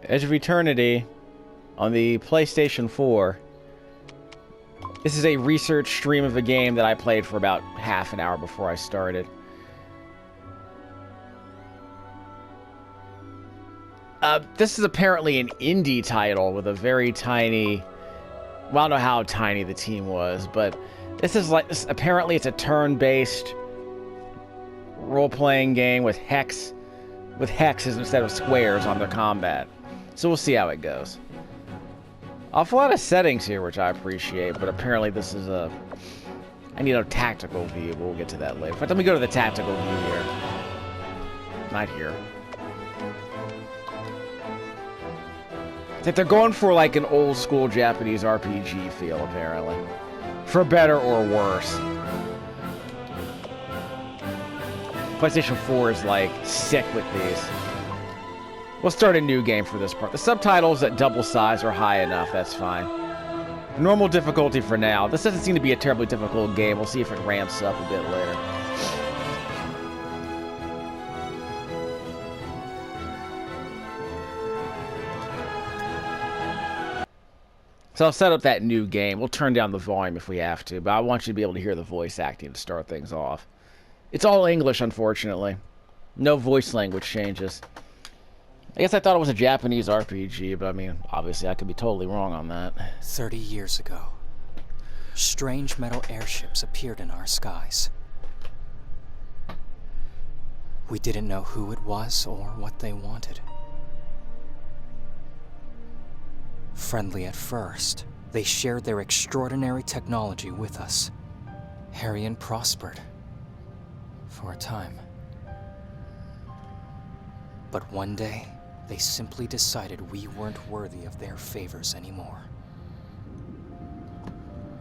Edge of Eternity on the PlayStation 4. This is a research stream of a game that I played for about half an hour before I started. This is apparently an indie title with a very tiny... Well, I don't know how tiny the team was, but this is like... Apparently it's a turn-based role-playing game with hexes instead of squares on their combat. So we'll see how it goes. Awful lot of settings here, which I appreciate, but apparently this is a... I need a tactical view, but we'll get to that later. In fact, let me go to the tactical view here. Not here. I think they're going for like an old school Japanese RPG feel, apparently. For better or worse. PlayStation 4 is like sick with these. We'll start a new game for this part. The subtitles at double size are high enough, that's fine. Normal difficulty for now. This doesn't seem to be a terribly difficult game. We'll see if it ramps up a bit later. So I'll set up that new game. We'll turn down the volume if we have to, but I want you to be able to hear the voice acting to start things off. It's all English, unfortunately. No voice language changes. I guess I thought it was a Japanese RPG, but I mean, obviously I could be totally wrong on that. 30 years ago, strange metal airships appeared in our skies. We didn't know who it was or what they wanted. Friendly at first, they shared their extraordinary technology with us. Harrion prospered. For a time. But one day, they simply decided we weren't worthy of their favors anymore.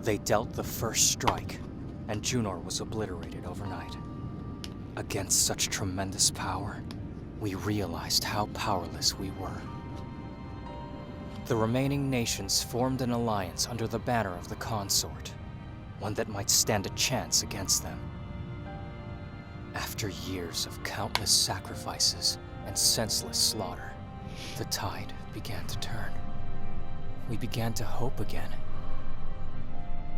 They dealt the first strike, and Junor was obliterated overnight. Against such tremendous power, we realized how powerless we were. The remaining nations formed an alliance under the banner of the Consort, one that might stand a chance against them. After years of countless sacrifices and senseless slaughter, the tide began to turn. We began to hope again.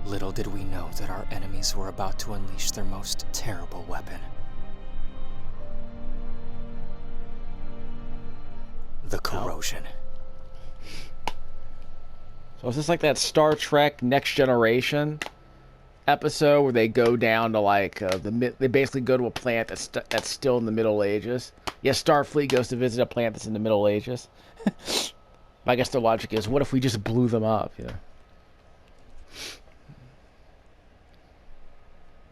Little did we know that our enemies were about to unleash their most terrible weapon. The corrosion. So is this like that Star Trek Next Generation episode where they go down to like they basically go to a planet that's still in the Middle Ages? Yes, Starfleet goes to visit a planet that's in the Middle Ages. I guess the logic is, what if we just blew them up? You know.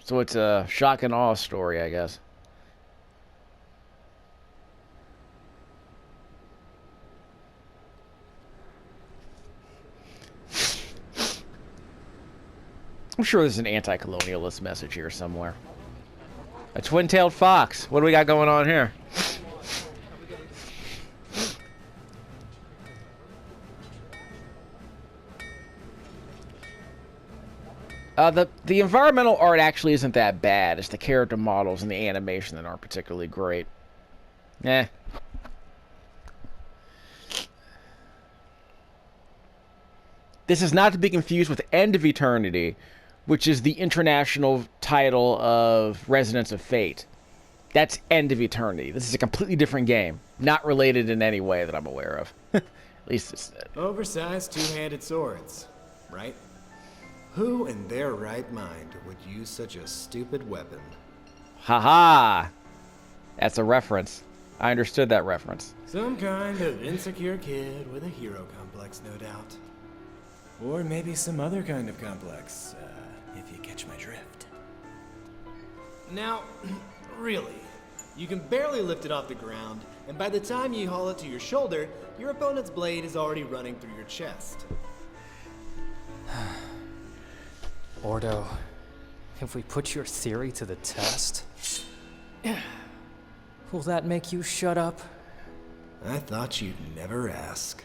So it's a shock and awe story, I guess. I'm sure there's an anti-colonialist message here somewhere. A twin-tailed fox. What do we got going on here? The environmental art actually isn't that bad. It's the character models and the animation that aren't particularly great. Eh. This is not to be confused with End of Eternity, which is the international title of Resonance of Fate. That's End of Eternity. This is a completely different game. Not related in any way that I'm aware of. At least it's... Oversized two-handed swords, right? Who in their right mind would use such a stupid weapon? Haha! That's a reference. I understood that reference. Some kind of insecure kid with a hero complex, no doubt. Or maybe some other kind of complex, if you catch my drift. Now, really, you can barely lift it off the ground, and by the time you haul it to your shoulder, your opponent's blade is already running through your chest. Ordo, if we put your theory to the test, will that make you shut up? I thought you'd never ask.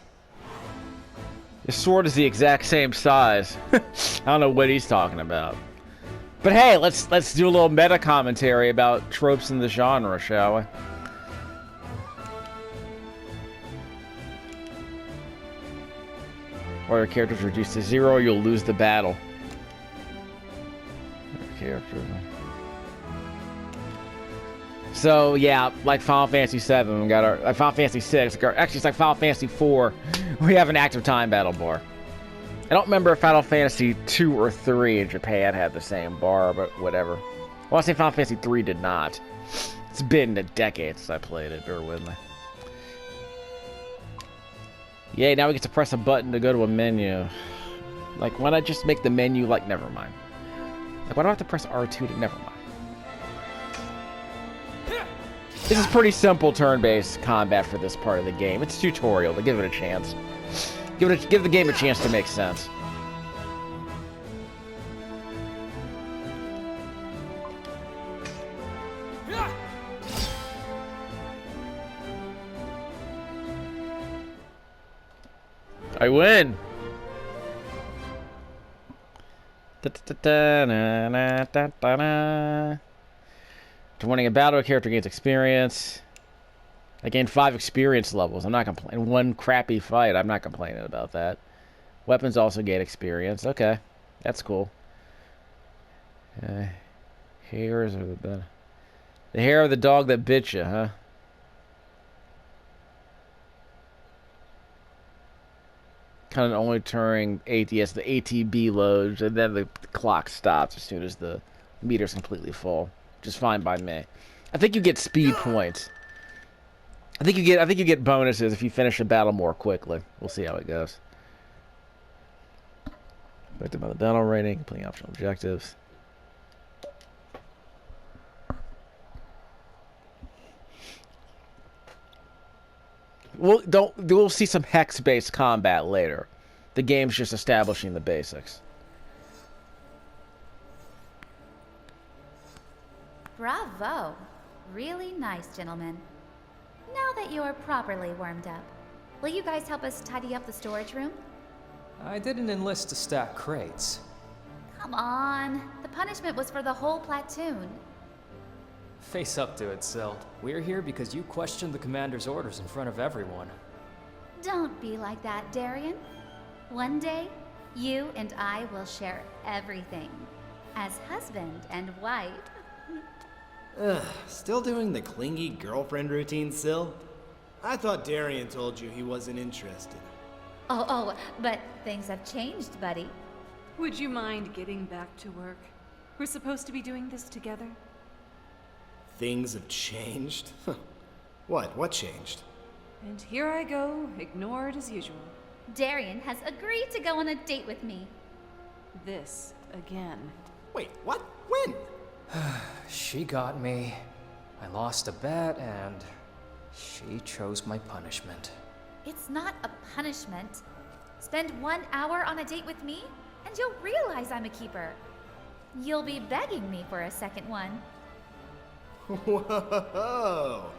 His sword is the exact same size. I don't know what he's talking about. But hey, let's do a little meta commentary about tropes in the genre, shall we? While your character is reduced to 0, you'll lose the battle. Character. So yeah, like Final Fantasy 7, we got our Final Fantasy 6. Actually, it's like Final Fantasy 4. We have an active time battle bar. I don't remember if Final Fantasy 2 or 3 in Japan had the same bar, but whatever. I want to say Final Fantasy 3 did not. It's been a decade since I played it. Bear with me. Yay! Now we get to press a button to go to a menu. Like, why not just make the menu like? Never mind. Like, why do I have to press R2 to... Never mind. This is pretty simple turn-based combat for this part of the game. It's a tutorial, but give it a chance. Give the game a chance to make sense. I win! To winning a battle, a character gains experience. I gained 5 experience levels. I'm not complaining. 1 crappy fight. I'm not complaining about that. Weapons also gain experience. Okay. That's cool. Hairs are the hair of the dog that bit you, huh? Kind of only turning ATS, the ATB loads, and then the clock stops as soon as the meter's completely full. Just fine by me. I think you get speed points. I think you get bonuses if you finish a battle more quickly. We'll see how it goes. Affected by the battle rating, completing optional objectives. We'll see some hex-based combat later. The game's just establishing the basics. Bravo! Really nice, gentlemen. Now that you're properly warmed up, will you guys help us tidy up the storage room? I didn't enlist to stack crates. Come on. The punishment was for the whole platoon. Face up to it, Sil. We're here because you questioned the commander's orders in front of everyone. Don't be like that, Darian. One day, you and I will share everything. As husband and wife. Ugh, still doing the clingy girlfriend routine, Sil? I thought Darian told you he wasn't interested. Oh, but things have changed, buddy. Would you mind getting back to work? We're supposed to be doing this together. Things have changed? What changed? And here I go, ignored as usual. Darian has agreed to go on a date with me. This again. Wait, what? When? She got me. I lost a bet, and she chose my punishment. It's not a punishment. Spend 1 hour on a date with me, and you'll realize I'm a keeper. You'll be begging me for a second one. Whoa!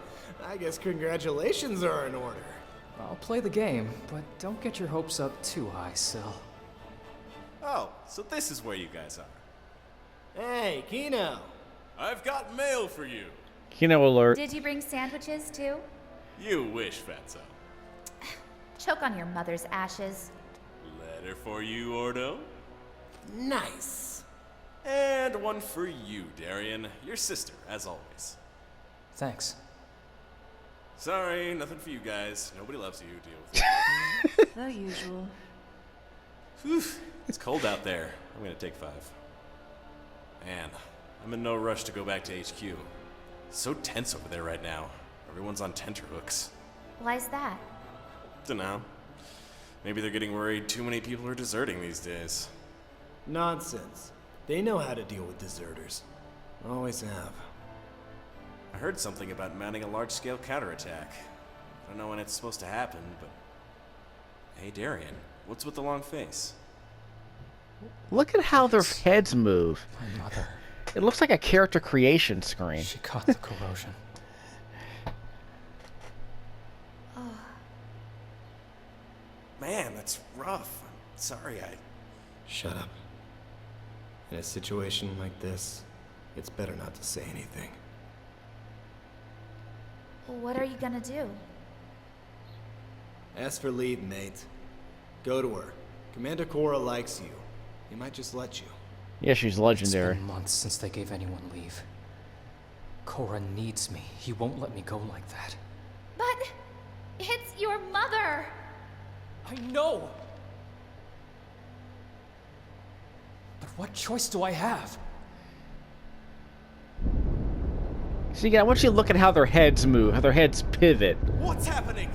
I guess congratulations are in order. I'll play the game, but don't get your hopes up too high, Sil. Oh, so this is where you guys are. Hey, Kino! I've got mail for you. Kino alert. Did you bring sandwiches, too? You wish, Fatso. Choke on your mother's ashes. Letter for you, Ordo. Nice! And one for you, Darian. Your sister, as always. Thanks. Sorry, nothing for you guys. Nobody loves you. Deal with it. The usual. Whew, it's cold out there. I'm gonna take 5. Man, I'm in no rush to go back to HQ. It's so tense over there right now. Everyone's on tenterhooks. Why's that? Dunno. Maybe they're getting worried too many people are deserting these days. Nonsense. They know how to deal with deserters. Always have. I heard something about mounting a large-scale counterattack. I don't know when it's supposed to happen, but... Hey, Darian, what's with the long face? Look at how their heads move. My mother. It looks like a character creation screen. She caught the corrosion. Man, that's rough. I'm sorry, Shut up. In a situation like this, it's better not to say anything. What are you gonna do? Ask for leave, mate. Go to her. Commander Cora likes you. He might just let you. Yeah, she's legendary. It's been months since they gave anyone leave. Cora needs me. He won't let me go like that. But it's your mother. I know! But what choice do I have? See, yeah, I want you to look at how their heads move, how their heads pivot. What's happening?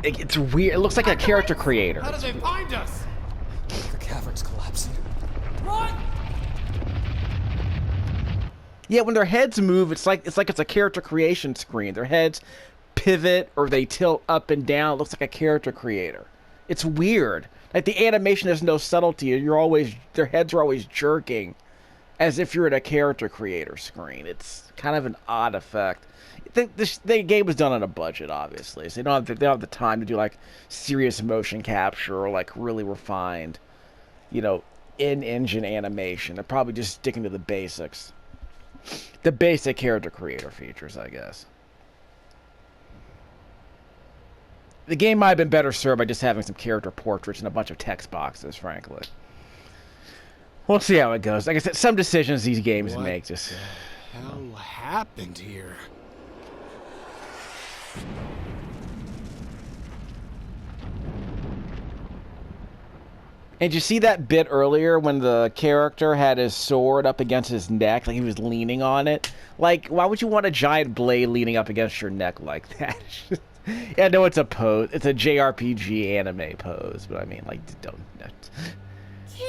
It's weird. It looks like a character creator. How did they find us? The cavern's collapsing. Run! Yeah, when their heads move, it's like it's a character creation screen. Their heads pivot or they tilt up and down. It looks like a character creator. It's weird. Like the animation has no subtlety. Their heads are always jerking, as if you're in a character creator screen. It's kind of an odd effect. The game was done on a budget, obviously, so they don't have the time to do like serious motion capture or like really refined, in-engine animation. They're probably just sticking to the basics. The basic character creator features, I guess. The game might have been better served by just having some character portraits and a bunch of text boxes, frankly. We'll see how it goes. Like I said, some decisions these games make just... What the hell happened here? And you see that bit earlier when the character had his sword up against his neck, like he was leaning on it? Like, why would you want a giant blade leaning up against your neck like that? Yeah, I know it's a pose. It's a JRPG anime pose, but I mean, like, don't...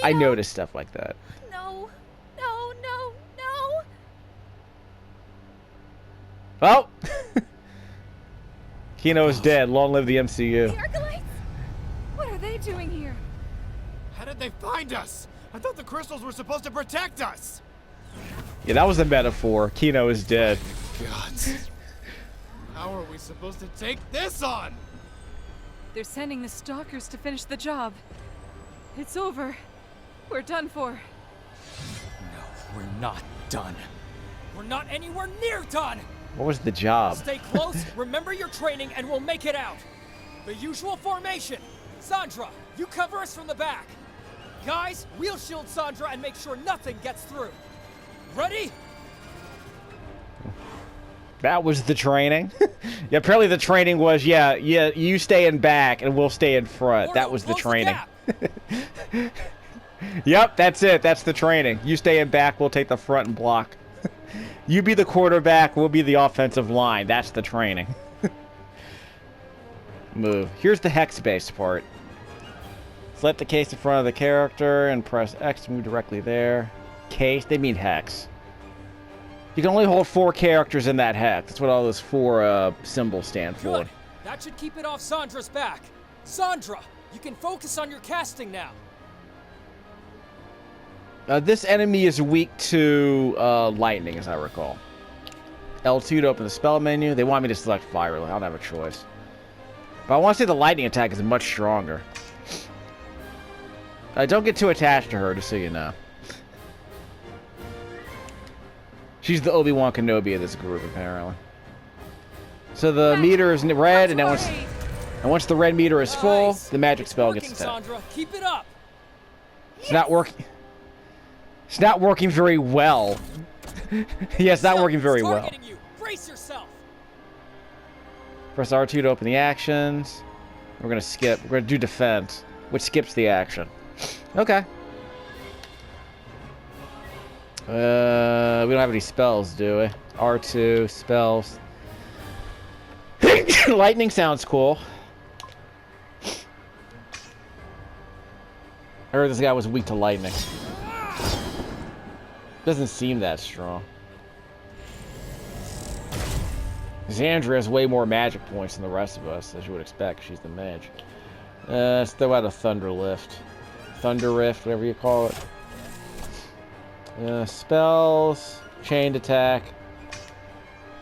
I noticed stuff like that. No. Oh! Kino is dead. Long live the MCU. The Arcalites? What are they doing here? How did they find us? I thought the crystals were supposed to protect us. Yeah, that was a metaphor. Kino is dead. Gods. How are we supposed to take this on? They're sending the stalkers to finish the job. It's over. We're done for. No, we're not done. We're not anywhere near done! What was the job? Stay close, remember your training, and we'll make it out. The usual formation. Sandra, you cover us from the back. Guys, we'll shield Sandra and make sure nothing gets through. Ready? That was the training? Yeah, apparently the training was, yeah, you stay in back and we'll stay in front. That was the training. Yep, that's it. That's the training. You stay in back, we'll take the front and block. You be the quarterback, we'll be the offensive line. That's the training. Move. Here's the hex-based part. Select the case in front of the character and press X to move directly there. Case, they mean hex. You can only hold 4 characters in that hex. That's what all those 4 symbols stand for. Good. That should keep it off Sandra's back. Sandra, you can focus on your casting now. This enemy is weak to lightning, as I recall. L2 to open the spell menu. They want me to select fire. I don't have a choice. But I want to say the lightning attack is much stronger. Don't get too attached to her, just so you know. She's the Obi-Wan Kenobi of this group, apparently. So the meter is red, and then once the red meter is full, the magic spell gets attacked. Sandra, keep it up. It's not working. It's not working very well. Yeah, it's not working very well. You. Brace yourself. Press R2 to open the actions. We're gonna skip. We're gonna do defense, which skips the action. Okay. We don't have any spells, do we? R2 spells. Lightning sounds cool. I heard this guy was weak to lightning. Doesn't seem that strong. Xandria has way more magic points than the rest of us, as you would expect. She's the mage. Let's throw out a Thunder Lift. Thunder Rift, whatever you call it. Spells. Chained attack.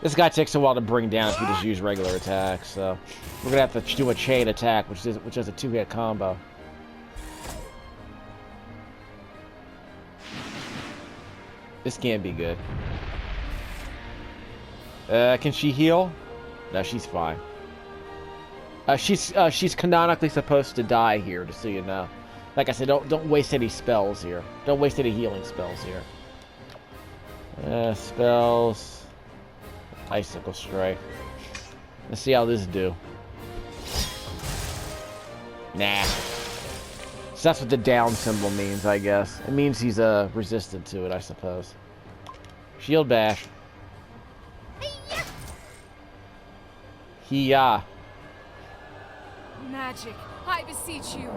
This guy takes a while to bring down if we just use regular attacks, so we're gonna have to do a chain attack, which is a 2-hit combo. This can't be good. Can she heal? No, she's fine. She's canonically supposed to die here, just so you know. Like I said, don't waste any spells here. Don't waste any healing spells here. Spells. Icicle Strike. Let's see how this do. Nah. So that's what the down symbol means, I guess. It means he's resistant to it, I suppose. Shield bash. Hiya. Magic, I beseech you.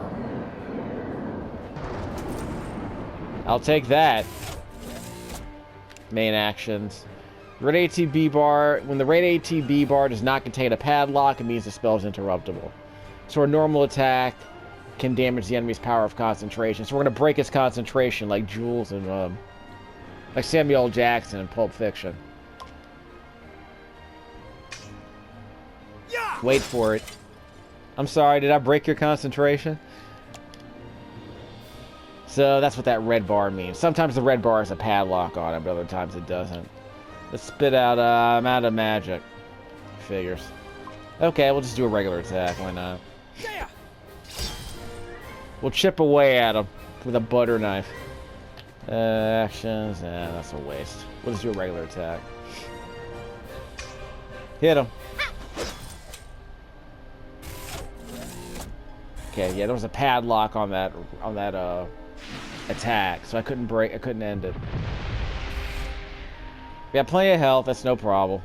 I'll take that. Main actions. Red ATB bar. When the red ATB bar does not contain a padlock, it means the spell is interruptible. So a normal attack can damage the enemy's power of concentration. So we're gonna break his concentration like Jules and like Samuel L. Jackson in Pulp Fiction. Yeah! Wait for it. I'm sorry, did I break your concentration? So that's what that red bar means. Sometimes the red bar has a padlock on it, but other times it doesn't. Let's spit out, I'm out of magic. Figures. Okay, we'll just do a regular attack, why not? Yeah. We'll chip away at him with a butter knife. Actions, that's a waste. We'll just do a regular attack. Hit him. Okay, yeah, there was a padlock on that attack, so I couldn't end it. We got plenty of health, that's no problem.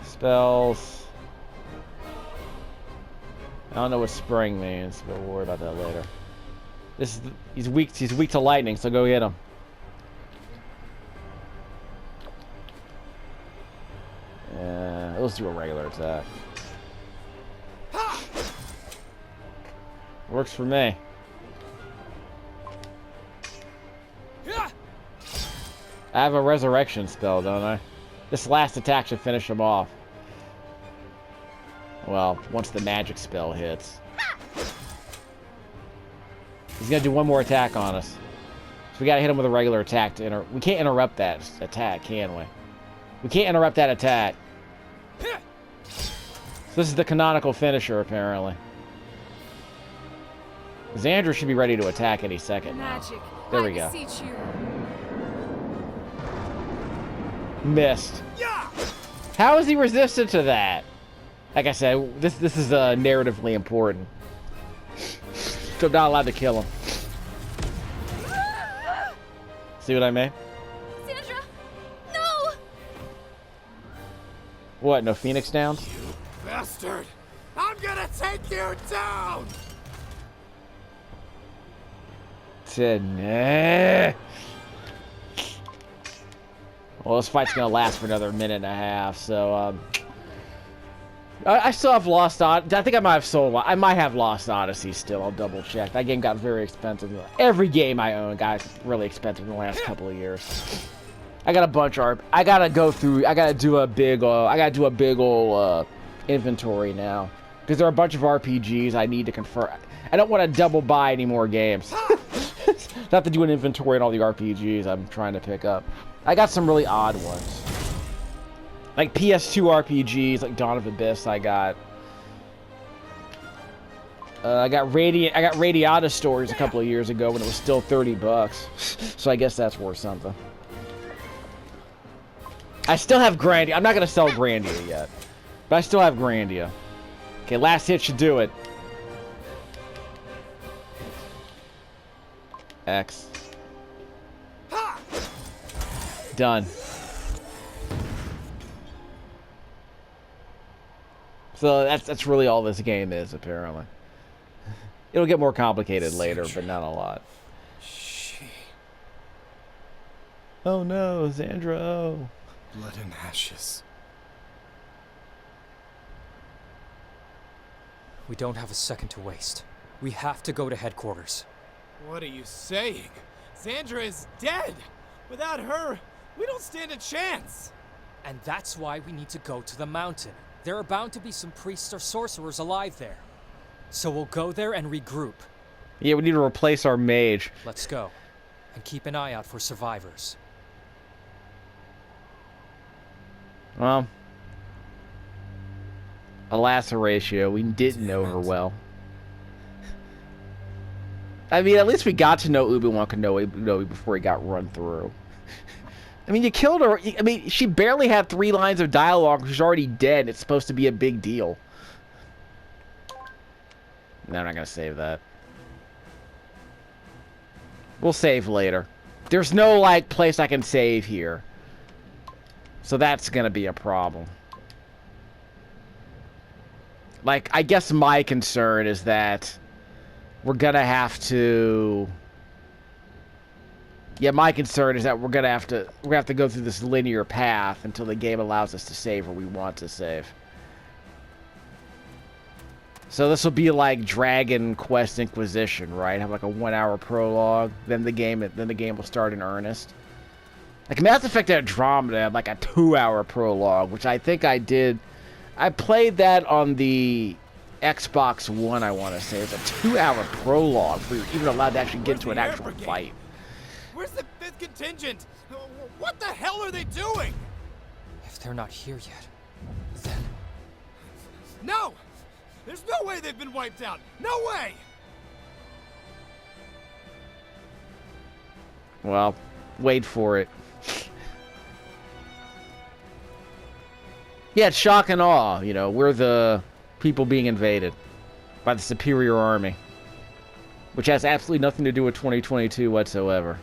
Spells. I don't know what spring means, but we'll worry about that later. He's weak to lightning, so go get him. Let's do a regular attack. Works for me. I have a resurrection spell, don't I? This last attack should finish him off. Well, once the magic spell hits. He's gonna do one more attack on us. So we gotta hit him with a regular attack to we can't interrupt that attack, can we? We can't interrupt that attack. So this is the canonical finisher, apparently. Xandra should be ready to attack any second now. Magic, there we go. beseech you. Missed. How is he resistant to that? Like I said, this is narratively important. So I'm not allowed to kill him. See what I mean? Sandra, no! What, no Phoenix Downs? You bastard! I'm gonna take you down! Nah. Well, this fight's gonna last for another minute and a half, so I still have Lost Odyssey. I think I might have Lost Odyssey still. I'll double check. That game got very expensive. Every game I own got really expensive in the last couple of years. I got a bunch of. I gotta do a big ol' inventory now because there are a bunch of RPGs I need to confirm. I don't want to double buy any more games. I have to do an inventory on all the RPGs I'm trying to pick up. I got some really odd ones. Like PS2 RPGs, like Dawn of Abyss. I got Radiata Stories a couple of years ago when it was still $30. So I guess that's worth something. I still have Grandia. I'm not gonna sell Grandia yet, but I still have Grandia. Okay, last hit should do it. X. Done. So that's really all this game is, apparently. It'll get more complicated later, but not a lot. Oh no, Xandra, oh. Blood and ashes. We don't have a second to waste. We have to go to headquarters. What are you saying? Xandra is dead! Without her, we don't stand a chance! And that's why we need to go to the mountain. There are bound to be some priests or sorcerers alive there. So we'll go there and regroup. Yeah, we need to replace our mage. Let's go. And keep an eye out for survivors. Well, Alas, Horatio, we didn't know her well. I mean, at least we got to know Obi-Wan Kenobi before he got run through. I mean, you killed her. I mean, she barely had 3 lines of dialogue. She's already dead. It's supposed to be a big deal. No, I'm not going to save that. We'll save later. There's no, like, place I can save here. So that's going to be a problem. Like, I guess my concern is that we're going to have to... Yeah, my concern is that we're gonna have to go through this linear path until the game allows us to save where we want to save. So this will be like Dragon Quest Inquisition, right? Have like a 1-hour prologue, then the game will start in earnest. Like Mass Effect Andromeda had like a 2-hour prologue, which I think I did. I played that on the Xbox One, I want to say. It's a 2-hour prologue where you're even allowed to actually get into an actual fight. Where's the 5th contingent? What the hell are they doing? If they're not here yet, then... No! There's no way they've been wiped out! No way! Well, wait for it. Yeah, it's shock and awe. You know, we're the people being invaded by the superior army. Which has absolutely nothing to do with 2022 whatsoever.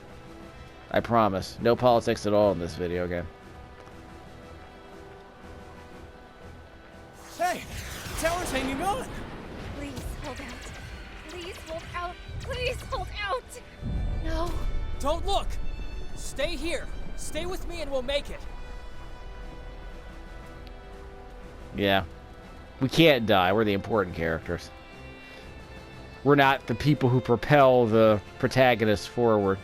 I promise. No politics at all in this video game. Hey! The tower's hanging on! Please hold out. Please hold out. Please hold out. No. Don't look! Stay here. Stay with me and we'll make it. Yeah. We can't die. We're the important characters. We're not the people who propel the protagonist forward.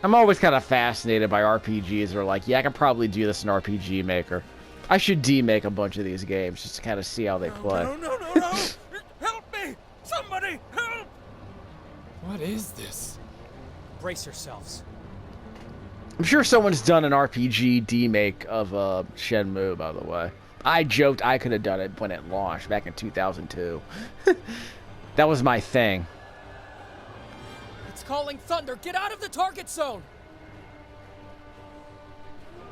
I'm always kind of fascinated by RPGs that are like, yeah, I can probably do this in RPG Maker. I should demake a bunch of these games just to kind of see how they play. No! Help me! Somebody, help! What is this? Brace yourselves. I'm sure someone's done an RPG demake of Shenmue, by the way. I joked I could have done it when it launched back in 2002. That was my thing. It's calling thunder. Get out of the target zone.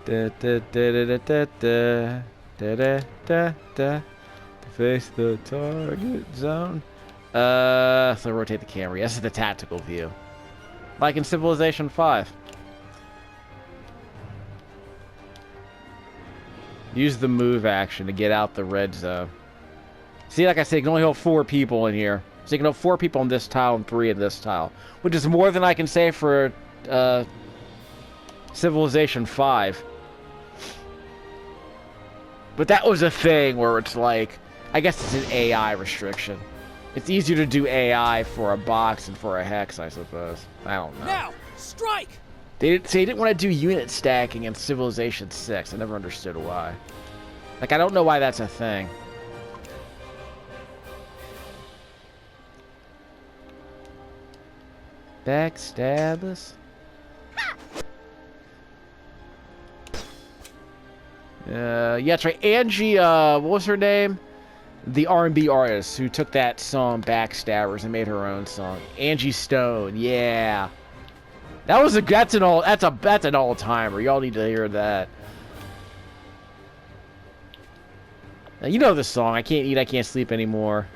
Face the target zone. So rotate the camera. This is the tactical view. Like in Civilization 5. Use the move action to get out the red zone. See, like I said, you can only hold 4 people in here. So you can hold 4 people on this tile and 3 in this tile. Which is more than I can say for Civilization 5. But that was a thing where it's like, I guess it's an AI restriction. It's easier to do AI for a box than for a hex, I suppose. I don't know. Now, strike! They didn't want to do unit stacking in Civilization 6. I never understood why. Like, I don't know why that's a thing. Backstabbers? Yeah, that's right. Angie, what was her name? The R&B artist who took that song Backstabbers and made her own song. Angie Stone, yeah. That's an all-timer. Y'all need to hear that. Now, you know this song. I can't eat, I can't sleep anymore.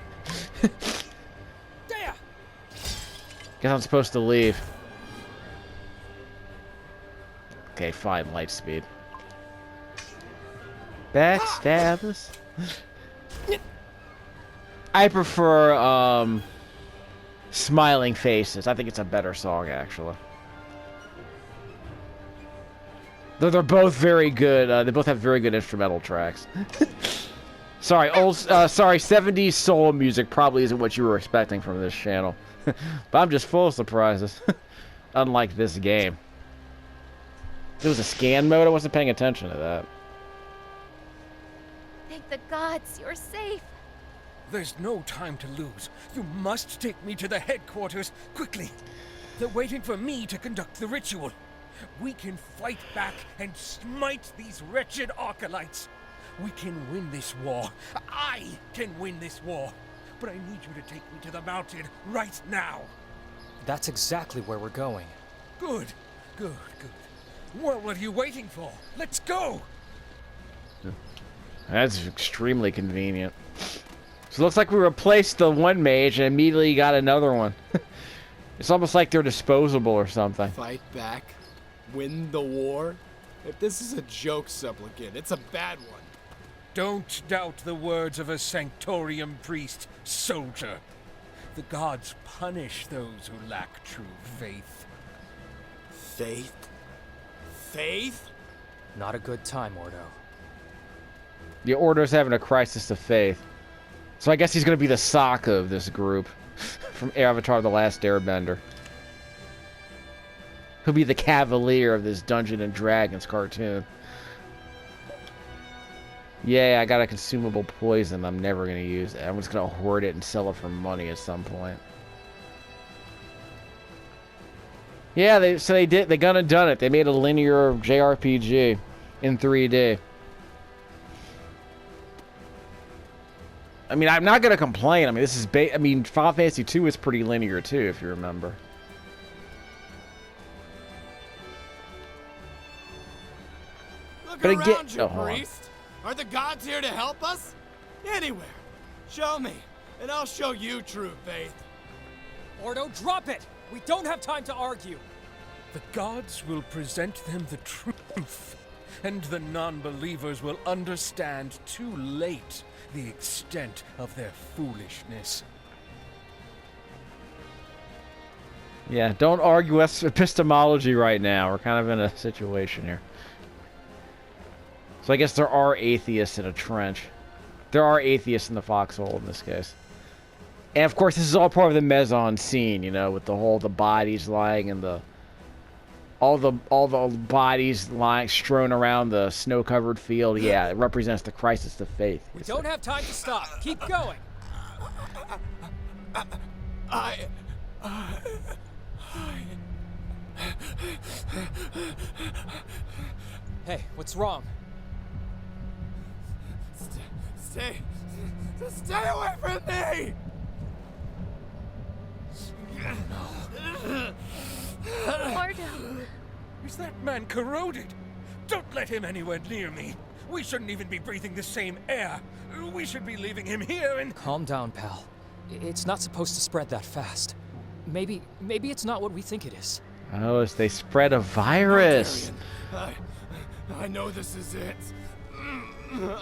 There. Guess I'm supposed to leave. Okay, fine, light speed. Backstabbers. I prefer Smiling Faces. I think it's a better song, actually. Though they're both very good. They both have very good instrumental tracks. Sorry, 70s soul music probably isn't what you were expecting from this channel. But I'm just full of surprises. Unlike this game. There was a scan mode, I wasn't paying attention to that. Thank the gods you're safe. There's no time to lose. You must take me to the headquarters, quickly. They're waiting for me to conduct the ritual. We can fight back and smite these wretched acolytes. We can win this war. I can win this war. But I need you to take me to the mountain right now. That's exactly where we're going. Good, good, good. Well, what are you waiting for? Let's go! That's extremely convenient. So it looks like we replaced the one mage and immediately got another one. It's almost like they're disposable or something. Fight back? Win the war? If this is a joke, supplicant, it's a bad one. Don't doubt the words of a Sanctorium priest, soldier. The gods punish those who lack true faith. Faith? Faith? Not a good time, Ordo. The Ordo's having a crisis of faith. So I guess he's going to be the Sokka of this group. From Avatar: The Last Airbender. He'll be the Cavalier of this Dungeons and Dragons cartoon. Yeah, I got a consumable poison I'm never going to use. I'm just going to hoard it and sell it for money at some point. Yeah, they gonna done it. They made a linear JRPG in 3D. I mean, I'm not gonna complain. I mean, this is Final Fantasy 2 is pretty linear too, if you remember. Look But around you, hold on. priest. Are the gods here to help us? Anywhere. Show me, and I'll show you true faith. Ordo, drop it! We don't have time to argue. The gods will present them the truth, and the non-believers will understand too late the extent of their foolishness. Yeah, don't argue with epistemology right now. We're kind of in a situation here. So I guess there are atheists in a trench. There are atheists in the foxhole in this case. And of course, this is all part of the mise-en-scene, you know, with the bodies lying in the all the bodies lying strewn around the snow-covered field. Yeah, it represents the crisis of faith. We don't have time to stop. Keep going. Hey, what's wrong? Stay away from me! Ordo. Is that man corroded? Don't let him anywhere near me. We shouldn't even be breathing the same air. We should be leaving him here and... Calm down, pal. It's not supposed to spread that fast. Maybe it's not what we think it is. Oh, they spread a virus. I know this is it.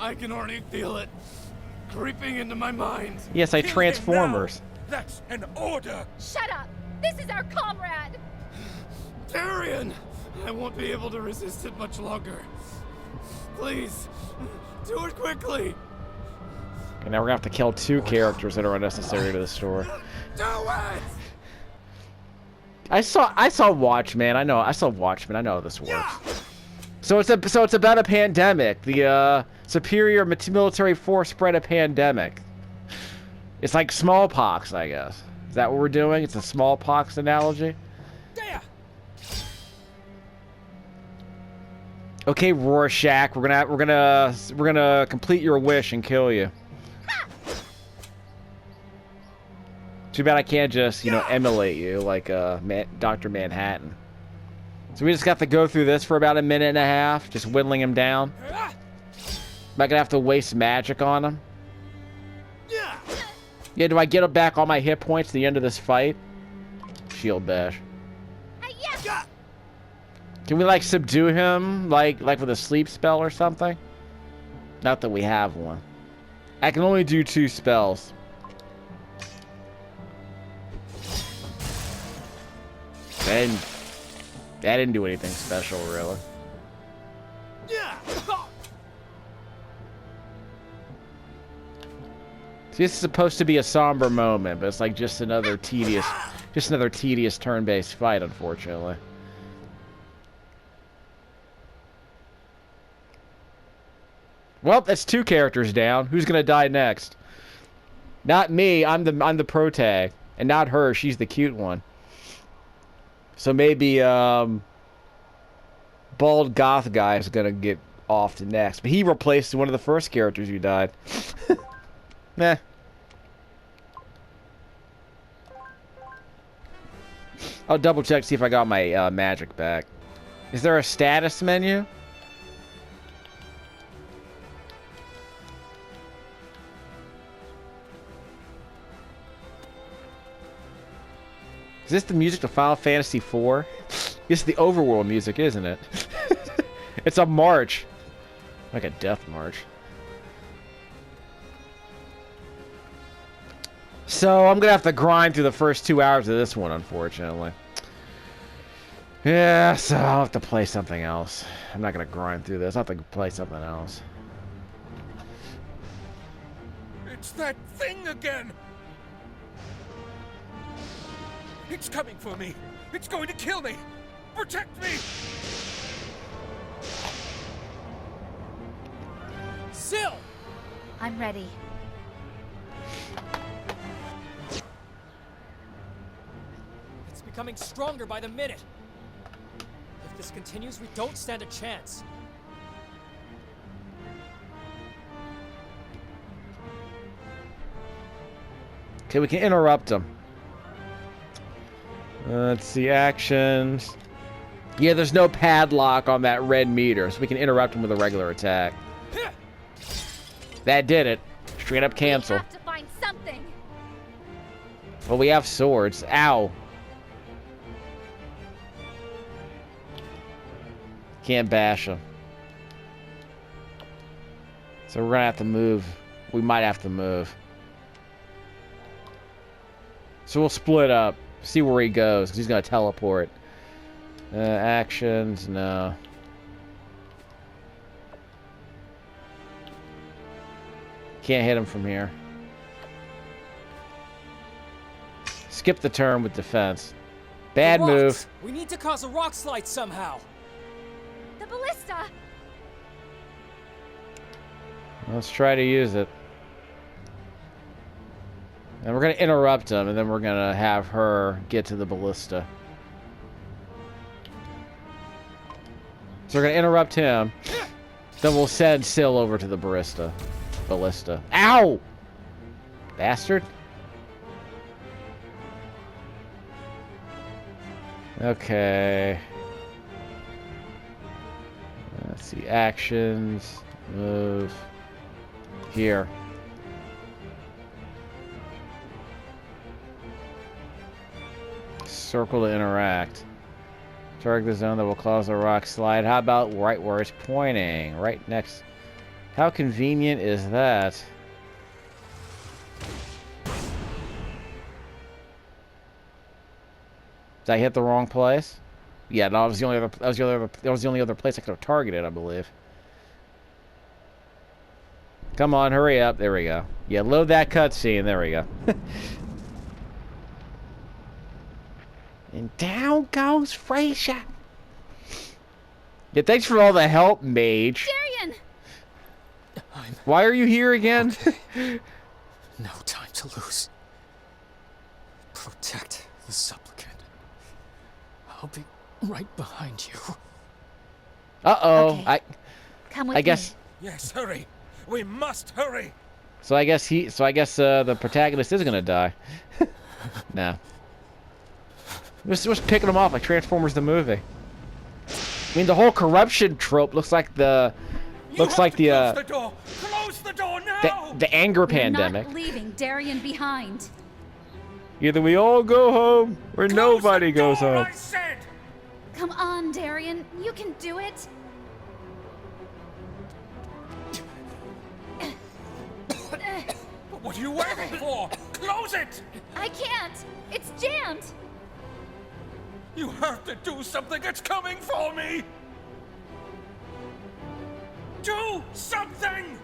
I can already feel it creeping into my mind. Yes, Kill him Transformers. now. That's an order. Shut up! This is our comrade! Darian! I won't be able to resist it much longer. Please, do it quickly. And now we're gonna have to kill two characters that are unnecessary to the story. Do it! I saw Watchmen. I saw Watchmen. I know how this works. So it's about a pandemic. The superior military force spread a pandemic. It's like smallpox, I guess. Is that what we're doing? It's a smallpox analogy. There! Okay, Rorschach, we're gonna complete your wish and kill you. Too bad I can't just, you know, emulate you like Dr. Manhattan. So we just got to go through this for about a minute and a half, just whittling him down. Am I gonna have to waste magic on him? Yeah, do I get back all my hit points at the end of this fight? Shield bash. Can we, like, subdue him, like with a sleep spell or something? Not that we have one. I can only do 2 spells. That didn't do anything special, really. See, this is supposed to be a somber moment, but it's like just another tedious turn-based fight, unfortunately. Well, that's 2 characters down. Who's gonna die next? Not me. I'm the protag, and not her. She's the cute one. So maybe bald goth guy is gonna get off to next, but he replaced one of the first characters who died. Meh. I'll double check to see if I got my magic back. Is there a status menu? Is this the music to Final Fantasy IV? This is the overworld music, isn't it? It's a march. Like a death march. So, I'm gonna have to grind through the first 2 hours of this one, unfortunately. Yeah, so I'll have to play something else. I'm not gonna grind through this. I'll have to play something else. It's that thing again! It's coming for me! It's going to kill me! Protect me! Syl! I'm ready. It's becoming stronger by the minute. If this continues, we don't stand a chance. Okay, we can interrupt them. Let's see, actions. Yeah, there's no padlock on that red meter, so we can interrupt him with a regular attack. That did it. Straight up cancel. We have to find something. Well, we have swords. Ow. Can't bash him. So we're gonna have to move. We might have to move. So we'll split up. See where he goes, because he's gonna teleport. Actions, no. Can't hit him from here. Skip the turn with defense. Bad The rocks. move. We need to cause a rock slide somehow. The ballista. Let's try to use it. And we're going to interrupt him, and then we're going to have her get to the ballista. So we're going to interrupt him. Then we'll send Syl over to the ballista. Ow! Bastard. Okay. Let's see. Actions. Move. Here. Circle to interact. Target the zone that will cause a rock slide. How about right where it's pointing? Right next. How convenient is that? Did I hit the wrong place? Yeah, no, that was the only other place I could have targeted, I believe. Come on, hurry up. There we go. Yeah, load that cutscene. There we go. And down goes Fraser. Yeah, thanks for all the help, Mage. Darian! Why are you here again? Okay. No time to lose. Protect the supplicant. I'll be right behind you. Uh-oh. Okay. Come with I guess. me. Yes, hurry! We must hurry! So I guess the protagonist is gonna die. No. We're just picking them off like Transformers the movie. I mean, the whole corruption trope looks like the Close the door! Close the door now! the anger We're pandemic. not leaving Darian behind. Either we all go home or Close nobody the goes door, home. I said! Come on, Darian. You can do it. What are you waiting for? Close it! I can't. It's jammed. You have to do something. It's coming for me! Do something!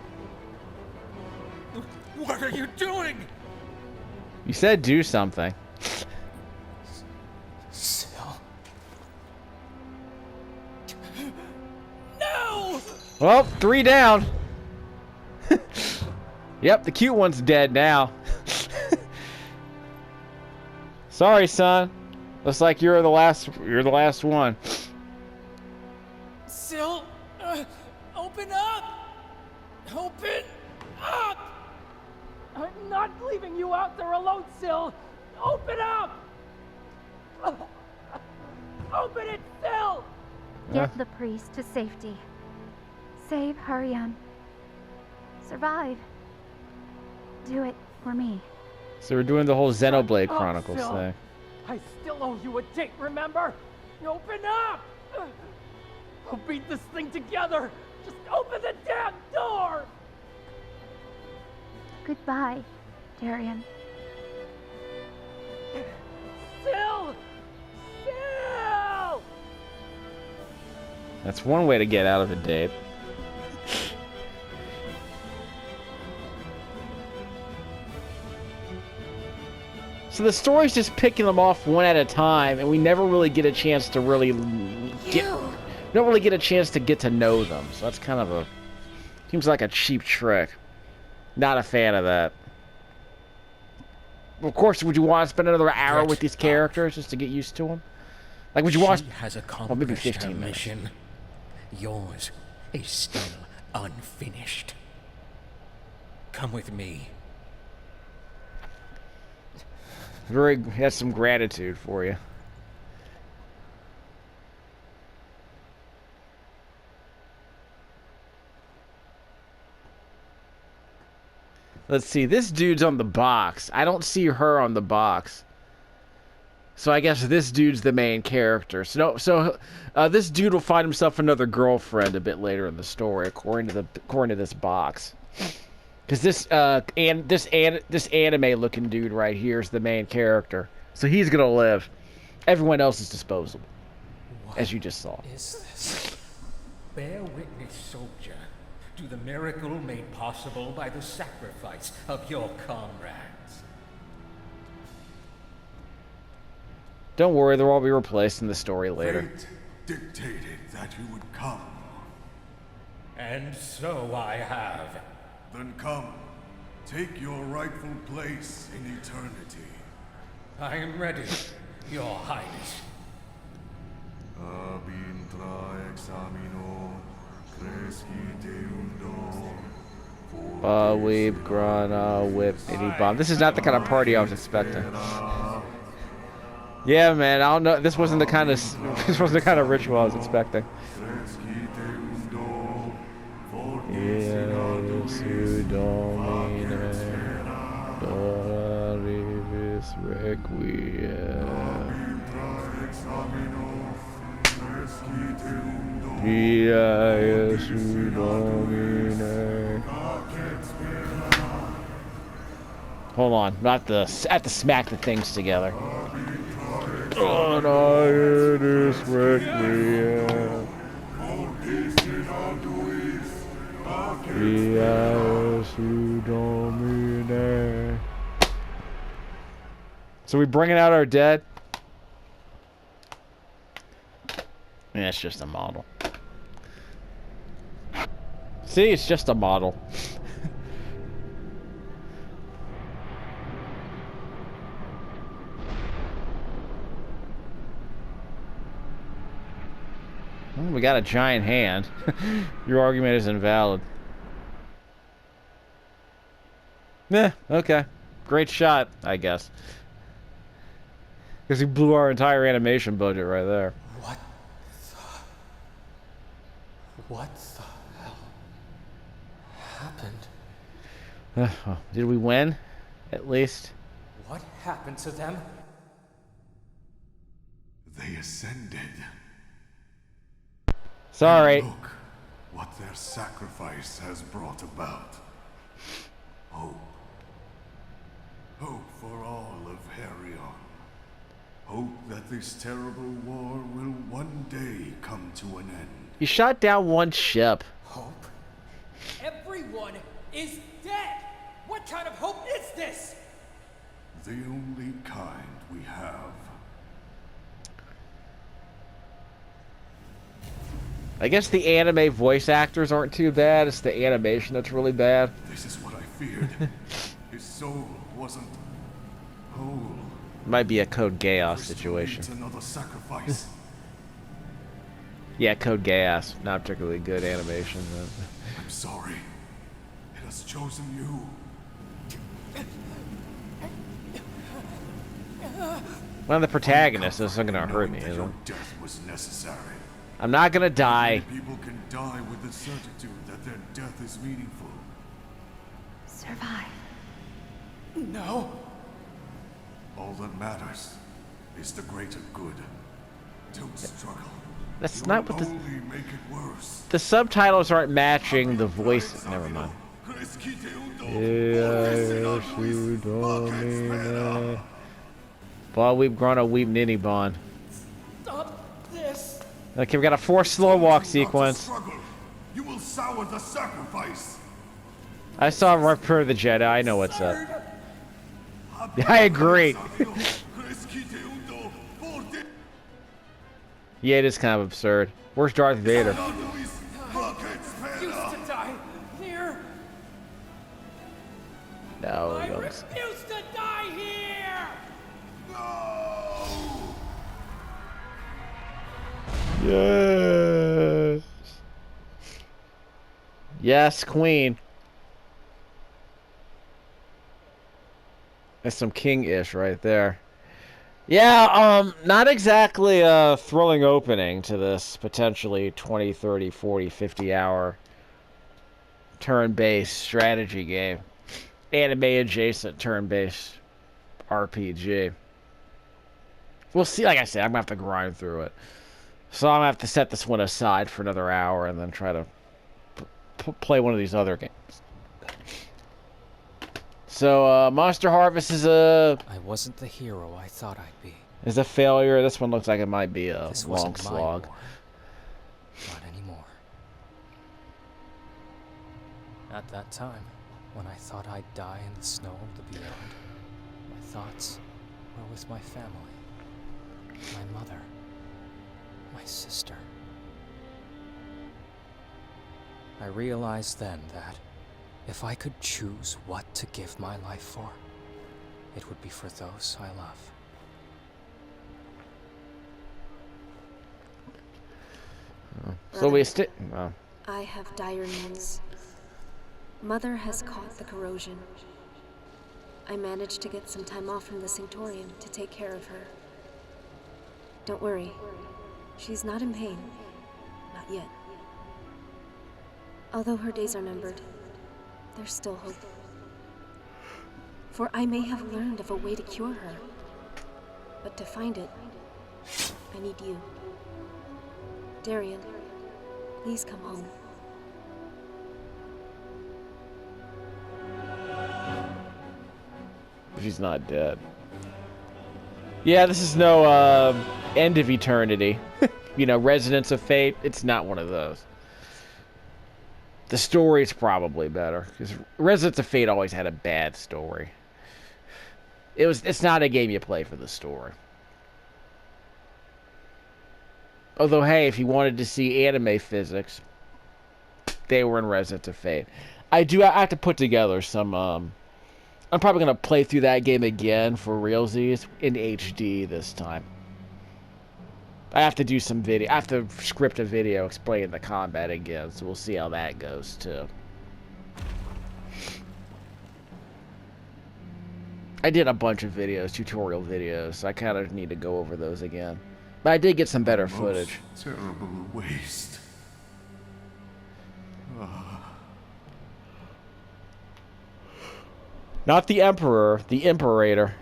What are you doing? You said do something. Syl. No! Well, 3 down. Yep, the cute one's dead now. Sorry, son. Looks like you're the last one. Syl, open up! Open up! I'm not leaving you out there alone, Syl! Open up! Open it, Syl! Get the priest to safety. Save Hurrian. Survive. Do it for me. So we're doing the whole Xenoblade Chronicles Syl. thing. I still owe you a date, remember? Open up! We'll beat this thing together! Just open the damn door! Goodbye, Darian. Syl! Syl! That's one way to get out of a date. So the story's just picking them off one at a time, and we never really get a chance to really don't really get a chance to get to know them. So that's kind of a seems like a cheap trick. Not a fan of that. Of course, would you want to spend another hour with these characters just to get used to them? Like, would you want? She has accomplished Well, maybe 15 her minutes. mission. Yours is still unfinished. Come with me. Has some gratitude for you. Let's see. This dude's on the box. I don't see her on the box. So I guess this dude's the main character. So this dude will find himself another girlfriend a bit later in the story, according to this box. Because this anime-looking dude right here is the main character, so he's gonna live. Everyone else is disposable, as you just saw. Is this? Bear witness, soldier, to the miracle made possible by the sacrifice of your comrades. Don't worry, they'll all be replaced in the story later. Fate dictated that you would come. And so I have. Then come, take your rightful place in eternity. I am ready, Your Highness. Abintra examino, cresciteundo. Weep, grana, whip, any bomb. This is not the kind of party I was expecting. Yeah, man, I don't know. This wasn't the kind of ritual I was expecting. Su Domine, Dora Rivis Requiem. Via Su Domine. Hold on, not the. I have to smack the things together. Dora Rivis Requiem. So we bringing out our dead? Yeah, it's just a model. See, it's just a model. Well, we got a giant hand. Your argument is invalid. Yeah, okay. Great shot, I guess. Because he blew our entire animation budget right there. What the hell happened? Did we win? At least? What happened to them? They ascended. Sorry. And look what their sacrifice has brought about. Hope. Hope for all of Herion. Hope that this terrible war will one day come to an end. You shot down one ship. Hope? Everyone is dead! What kind of hope is this? The only kind we have. I guess the anime voice actors aren't too bad. It's the animation that's really bad. This is what I feared. His soul wasn't whole. Might be a Code Geass First situation. needs another sacrifice. Yeah, Code Geass. Not particularly good animation. I'm sorry. It has chosen you. One of the protagonists isn't going to hurt me, is it? Your death was necessary. I'm not going to die. People can die with the certitude that their death is meaningful. Survive. No. All that matters is the greater good. Don't struggle. That's not what Only make it worse. the subtitles aren't matching the voices. Never mind. Well, we've grown a weep ninny bond. Stop this. Okay, we got a 4 slow walk sequence. You will sour the sacrifice. I saw Return of the Jedi. I know what's up. I agree. Yeah, it is kind of absurd. Where's Darth Vader? Used to die here. No, I no. refuse to die here. Yes. Yes, Queen. That's some King-ish right there. Yeah, not exactly a thrilling opening to this potentially 20, 30, 40, 50 hour turn-based strategy game. Anime-adjacent turn-based RPG. We'll see. Like I said, I'm going to have to grind through it. So I'm going to have to set this one aside for another hour and then try to play one of these other games. So, Monster Harvest is I wasn't the hero I thought I'd be. a failure. This one looks like it might be a This long wasn't my slog. war. Not anymore. At that time, when I thought I'd die in the snow of the beyond, my thoughts were with my family, my mother, my sister. I realized then that if I could choose what to give my life for, it would be for those I love. So we stick. Oh. I have dire news. Mother has caught the corrosion. I managed to get some time off from the Sanctorium to take care of her. Don't worry. She's not in pain. Not yet. Although her days are numbered, there's still hope. For I may have learned of a way to cure her. But to find it, I need you. Darian, please come home. She's not dead. Yeah, this is no End of Eternity. You know, Resonance of Fate. It's not one of those. The story's probably better because Resonance of Fate always had a bad story. It's not a game you play for the story. Although, hey, if you wanted to see anime physics, they were in Resonance of Fate. I have to put together some. I'm probably gonna play through that game again for realsies in HD this time. I have to do some video. I have to script a video explaining the combat again, so we'll see how that goes too. I did a bunch of videos, tutorial videos, so I kind of need to go over those again. But I did get some better footage. Terrible waste. Not the Emperor, the Imperator.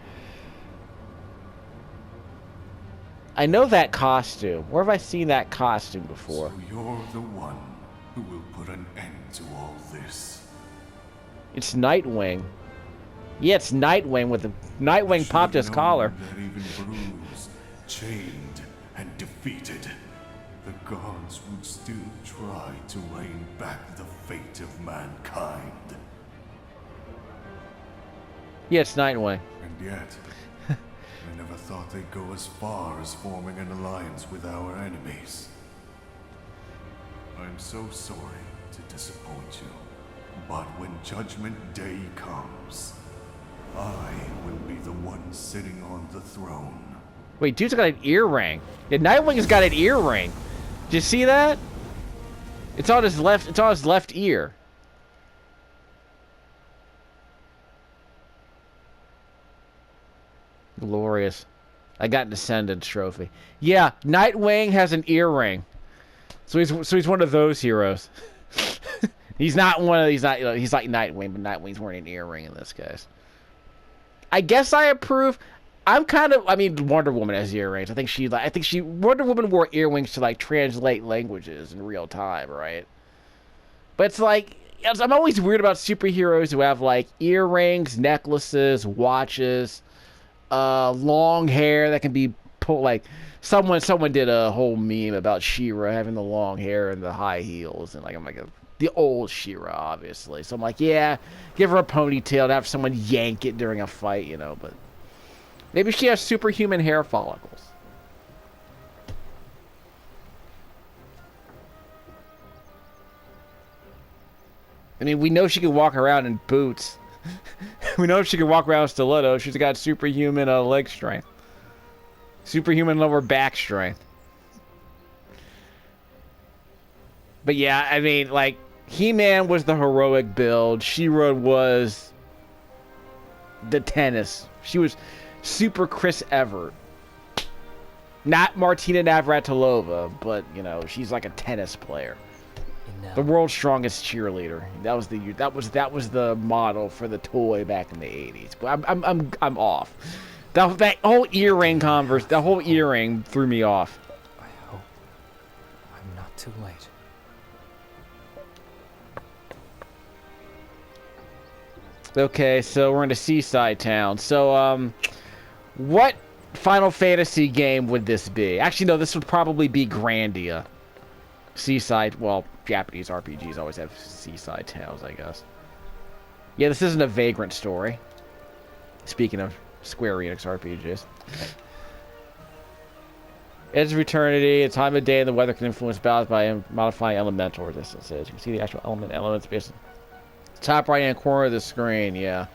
I know that costume. Where have I seen that costume before? So you're the one who will put an end to all this. It's Nightwing. Yeah, it's Nightwing with the Nightwing popped his collar. That even bruised, chained, and defeated, the gods would still try to rein back the fate of mankind. Yeah, it's Nightwing. And yet, I never thought they'd go as far as forming an alliance with our enemies. I'm so sorry to disappoint you, but when Judgment Day comes, I will be the one sitting on the throne. Wait, dude's got an earring. Yeah, Nightwing's got an earring. Did you see that? It's on his left. It's on his left ear. Glorious. I got Descendants trophy. Yeah, Nightwing has an earring. So he's one of those heroes. He's not one of these. Not, you know, he's like Nightwing, but Nightwing's wearing an earring in this case. I guess I approve. I'm kind of. I mean, Wonder Woman has earrings. I think Wonder Woman wore earrings to like translate languages in real time, right? But it's like I'm always weird about superheroes who have like earrings, necklaces, watches. Long hair that can be pulled. Like someone did a whole meme about She-Ra having the long hair and the high heels, and like I'm like the old She-Ra, obviously. So I'm like, yeah, give her a ponytail to have someone yank it during a fight, you know. But maybe she has superhuman hair follicles. I mean, we know she can walk around in boots. We know if she can walk around with stilettos, she's got superhuman leg strength. Superhuman lower back strength. But yeah, I mean, like, He-Man was the heroic build. She-Ra was the tennis. She was super Chris Evert. Not Martina Navratilova, but, you know, she's like a tennis player. The world's strongest cheerleader. That was the model for the toy back in the 80s. But I'm off. That whole earring that whole earring threw me off. I hope I'm not too late. Okay, so we're in a seaside town. So what Final Fantasy game would this be? Actually, no, this would probably be Grandia. Seaside, well, Japanese RPGs always have seaside towns, I guess. Yeah, this isn't a Vagrant story. Speaking of Square Enix RPGs. Edge of Eternity, a time of day and the weather can influence battles by modifying elemental resistances. You can see the actual elements based on the top right-hand corner of the screen, yeah.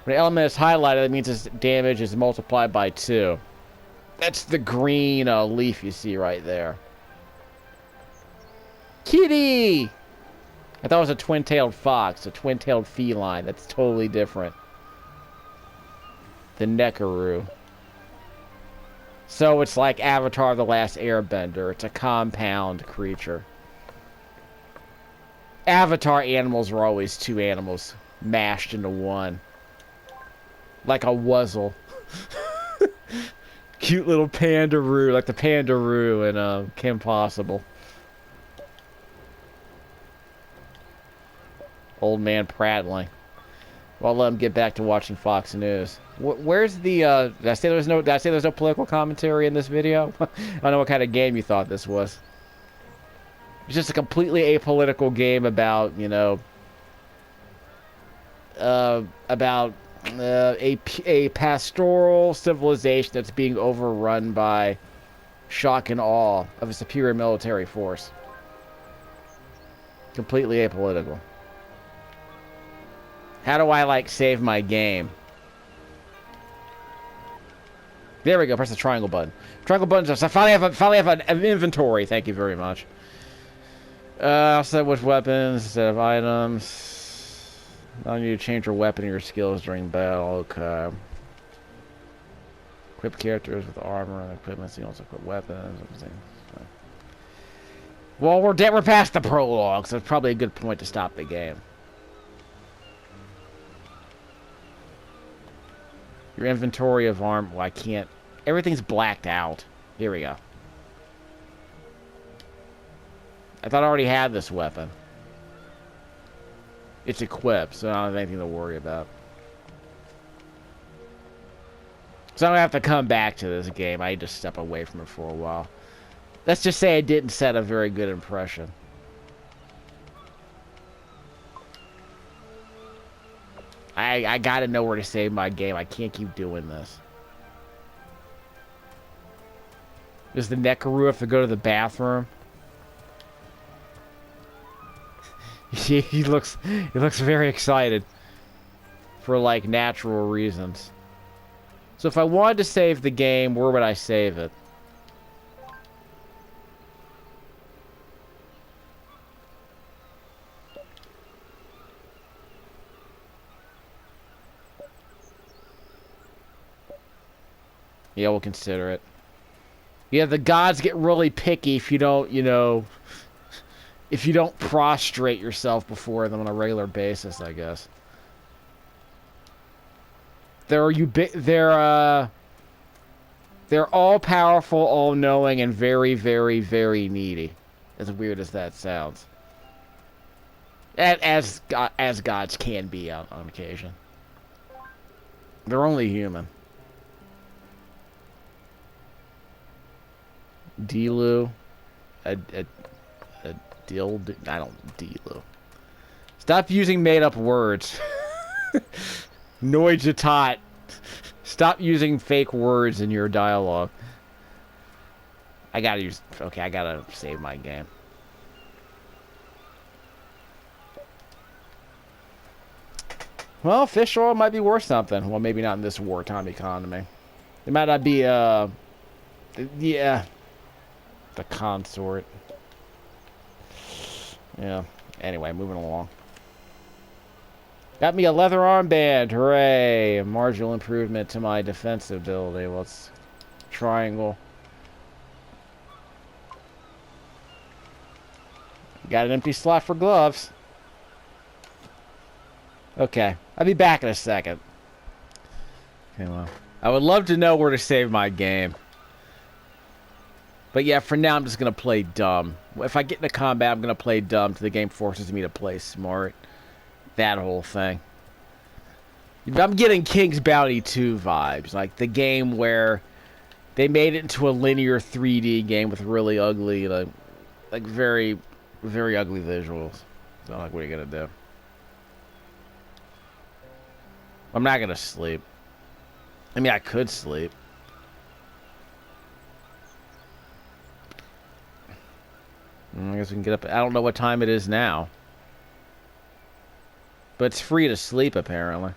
When an element is highlighted, that means its damage is multiplied by 2. That's the green leaf you see right there. Kitty! I thought it was a twin-tailed fox, a twin-tailed feline. That's totally different. The Nekaru. So it's like Avatar: The Last Airbender. It's a compound creature. Avatar animals were always 2 animals mashed into one. Like a Wuzzle. Cute little Pandaroo, like the Pandaroo in Kim Possible. Old man prattling. Well, let him get back to watching Fox News. Where's the, did I say there's no political commentary in this video? I don't know what kind of game you thought this was. It's just a completely apolitical game about, you know, about a pastoral civilization that's being overrun by shock and awe of a superior military force. Completely apolitical. How do I, like, save my game? There we go. Press the triangle button. Triangle button. So I finally have an inventory. Thank you very much. I'll set with weapons instead of items. I need to change your weapon and your skills during battle. Okay. Equip characters with armor and equipment. So you also equip weapons. Well, we're past the prologue, so it's probably a good point to stop the game. Your inventory of arm. Well, I can't. Everything's blacked out. Here we go. I thought I already had this weapon. It's equipped, so I don't have anything to worry about. So I don't have to come back to this game. I need to step away from it for a while. Let's just say I didn't set a very good impression. I gotta know where to save my game. I can't keep doing this. Does the Nekaru have to go to the bathroom? he looks very excited. For, like, natural reasons. So if I wanted to save the game, where would I save it? Yeah, we'll consider it. Yeah, the gods get really picky if you don't, you know, if you don't prostrate yourself before them on a regular basis, I guess. They're all powerful, all knowing, and very, very, very needy. As weird as that sounds. As gods can be on occasion. They're only human. Dilu. A dildo. I don't. Dilu. Stop using made up words. Noijatat. Stop using fake words in your dialogue. I gotta use. Okay, I gotta save my game. Well, fish oil might be worth something. Well, maybe not in this wartime economy. It might not be, yeah. The consort. Yeah. Anyway, moving along. Got me a leather armband. Hooray. A marginal improvement to my defensive ability. Let's triangle. Got an empty slot for gloves. Okay. I'll be back in a second. Okay, well. I would love to know where to save my game. But yeah, for now I'm just going to play dumb. If I get into combat, I'm going to play dumb till the game forces me to play smart. That whole thing. I'm getting King's Bounty 2 vibes. Like the game where they made it into a linear 3D game with really ugly, like very, very ugly visuals. So like, what are you going to do? I'm not going to sleep. I mean, I could sleep. I guess we can get up. I don't know what time it is now. But it's free to sleep, apparently.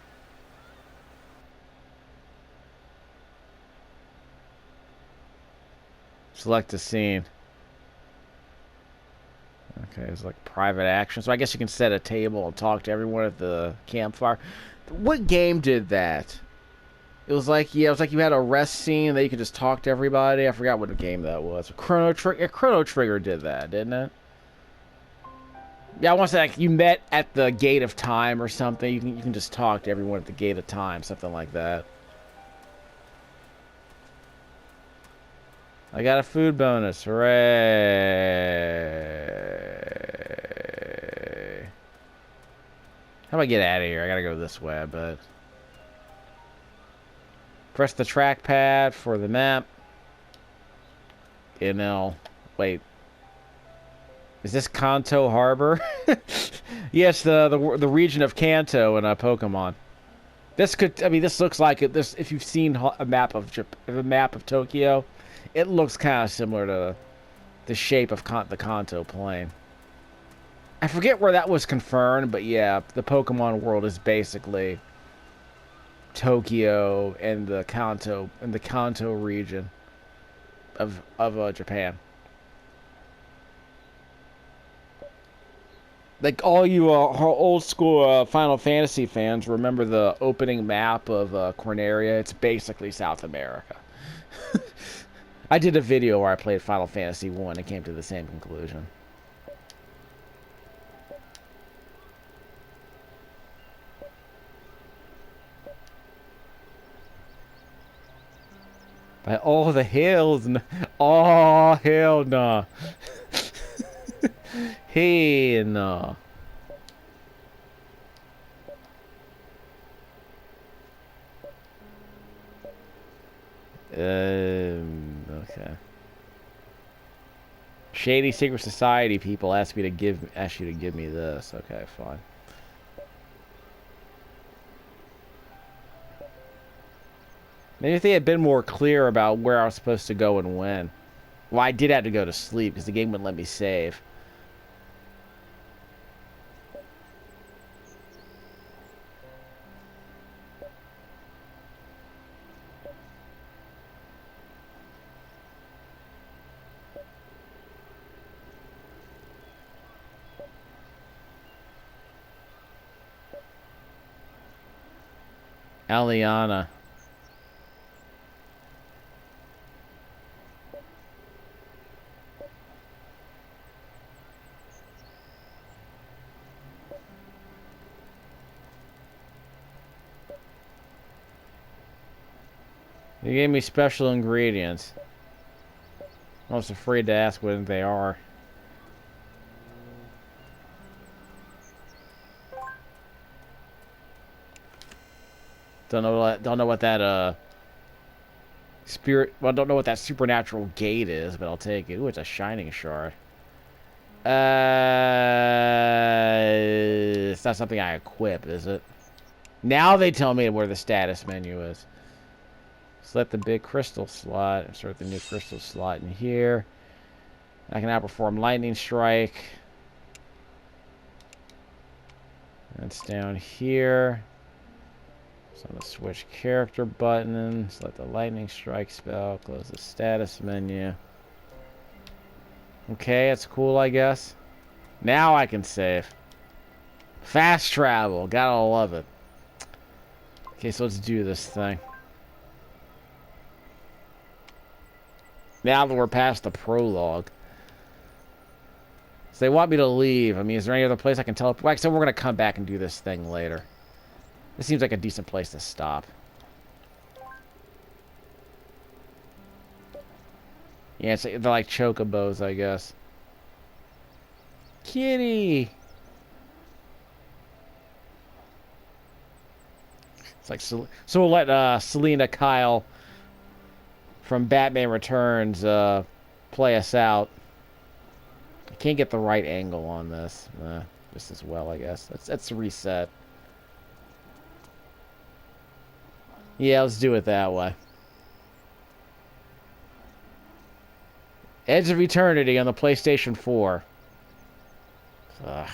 Select a scene. Okay, it's like private action. So I guess you can set a table and talk to everyone at the campfire. What game did that? It was like, yeah, it was like you had a rest scene that you could just talk to everybody. I forgot what game that was. Chrono Trigger did that, didn't it? Yeah, I want to say like you met at the Gate of Time or something. You can just talk to everyone at the Gate of Time, something like that. I got a food bonus. Hooray! How do I get out of here? I gotta go this way, I bet. Press the trackpad for the map. Wait. Is this Kanto Harbor? Yes, the region of Kanto in Pokemon. This looks like it. This, if you've seen a map of Tokyo, it looks kind of similar to the shape of the Kanto plain. I forget where that was confirmed, but yeah, the Pokemon world is basically Tokyo and the Kanto region of Japan. Like all you old school Final Fantasy fans remember the opening map of Corneria. It's basically South America. I did a video where I played Final Fantasy 1 and came to the same conclusion. By all the hills, oh hell no, hey no. Okay. Shady Secret Society people ask you to give me this. Okay, fine. Maybe if they had been more clear about where I was supposed to go and when. Well, I did have to go to sleep because the game wouldn't let me save. Aliana. He gave me special ingredients. I was afraid to ask what they are. Don't know what that spirit. Well, don't know what that supernatural gate is, but I'll take it. Ooh, it's a shining shard. It's not something I equip, is it? Now they tell me where the status menu is. Select the big crystal slot. Insert the new crystal slot in here. I can now perform lightning strike. That's down here. So I'm going to switch character button. Select the lightning strike spell. Close the status menu. Okay, that's cool, I guess. Now I can save. Fast travel. Gotta love it. Okay, so let's do this thing. Now that we're past the prologue. So they want me to leave. I mean, is there any other place I can teleport? Like, so we're going to come back and do this thing later. This seems like a decent place to stop. Yeah, they're like chocobos, I guess. Kitty! It's like, so we'll let Selena Kyle from Batman Returns play us out. I can't get the right angle on this. Just as well, I guess. Let's reset. Yeah, let's do it that way. Edge of Eternity on the PlayStation 4. Ugh.